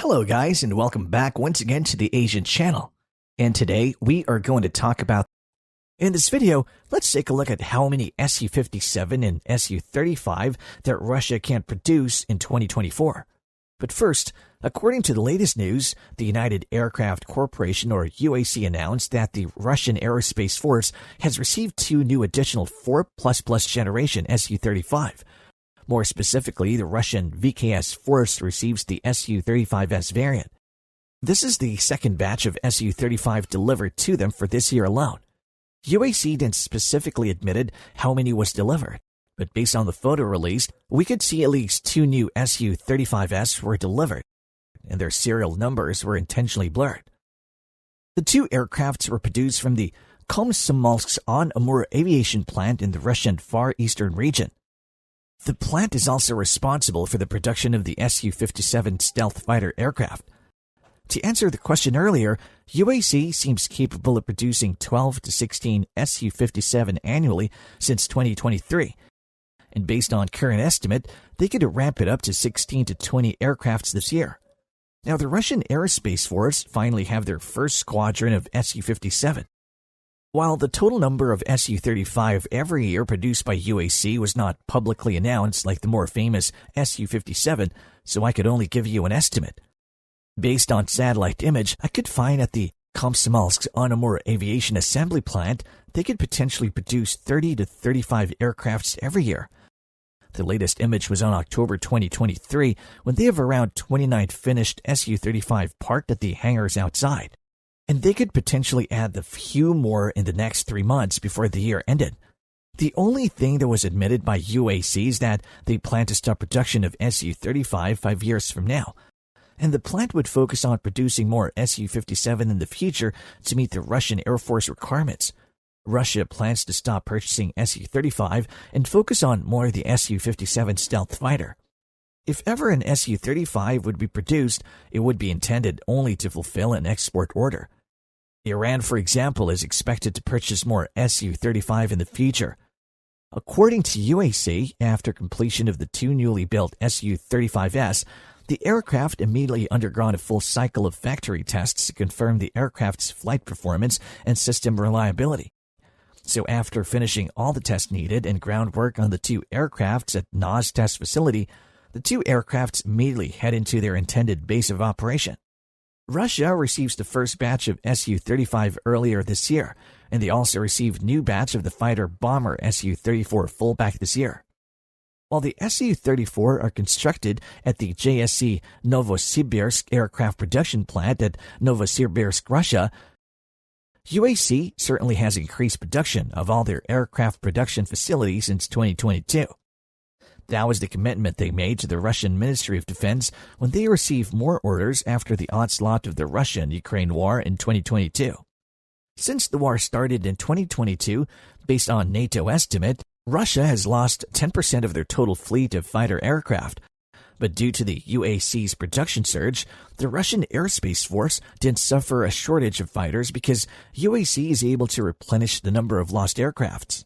Hello guys, and welcome back once again to the Asian channel. And today we are going to talk about, in this video, let's take a look at how many SU-57 and SU-35 that Russia can produce in 2024. But first, according to the latest news, the United Aircraft Corporation, or UAC, announced that the Russian Aerospace Force has received two new additional 4++ generation SU-35. More specifically, the Russian VKS Force receives the SU-35S variant. This is the second batch of SU-35 delivered to them for this year alone. UAC didn't specifically admitted how many was delivered, but based on the photo released, we could see at least two new SU-35S were delivered, and their serial numbers were intentionally blurred. The two aircrafts were produced from the Komsomolsk-on-Amur aviation plant in the Russian Far Eastern region. The plant is also responsible for the production of the SU-57 stealth fighter aircraft. To answer the question earlier, UAC seems capable of producing 12 to 16 SU-57 annually since 2023. And based on current estimate, they could ramp it up to 16 to 20 aircrafts this year. Now, the Russian Aerospace Force finally have their first squadron of SU-57. While the total number of SU-35 every year produced by UAC was not publicly announced like the more famous SU-57, so I could only give you an estimate. Based on satellite image I could find at the Komsomolsk-on-Amur aviation assembly plant, they could potentially produce 30 to 35 aircrafts every year. The latest image was on October 2023, when they have around 29 finished SU-35 parked at the hangars outside. And they could potentially add the few more in the next 3 months before the year ended. The only thing that was admitted by UAC is that they plan to stop production of SU-35 5 years from now, and the plant would focus on producing more SU-57 in the future to meet the Russian Air Force requirements. Russia plans to stop purchasing SU-35 and focus on more of the SU-57 stealth fighter. If ever an SU-35 would be produced, it would be intended only to fulfill an export order. Iran, for example, is expected to purchase more SU-35 in the future. According to UAC, after completion of the two newly built SU-35S, the aircraft immediately undergone a full cycle of factory tests to confirm the aircraft's flight performance and system reliability. So after finishing all the tests needed and groundwork on the two aircrafts at NAS test facility, the two aircrafts immediately head into their intended base of operation. Russia receives the first batch of SU-35 earlier this year, and they also received new batch of the fighter-bomber SU-34 fullback this year. While the SU-34 are constructed at the JSC Novosibirsk aircraft production plant at Novosibirsk, Russia, UAC certainly has increased production of all their aircraft production facilities since 2022. That was the commitment they made to the Russian Ministry of Defense when they received more orders after the onslaught of the Russian-Ukraine war in 2022. Since the war started in 2022, based on NATO estimate, Russia has lost 10% of their total fleet of fighter aircraft. But due to the UAC's production surge, the Russian Aerospace Force didn't suffer a shortage of fighters because UAC is able to replenish the number of lost aircrafts.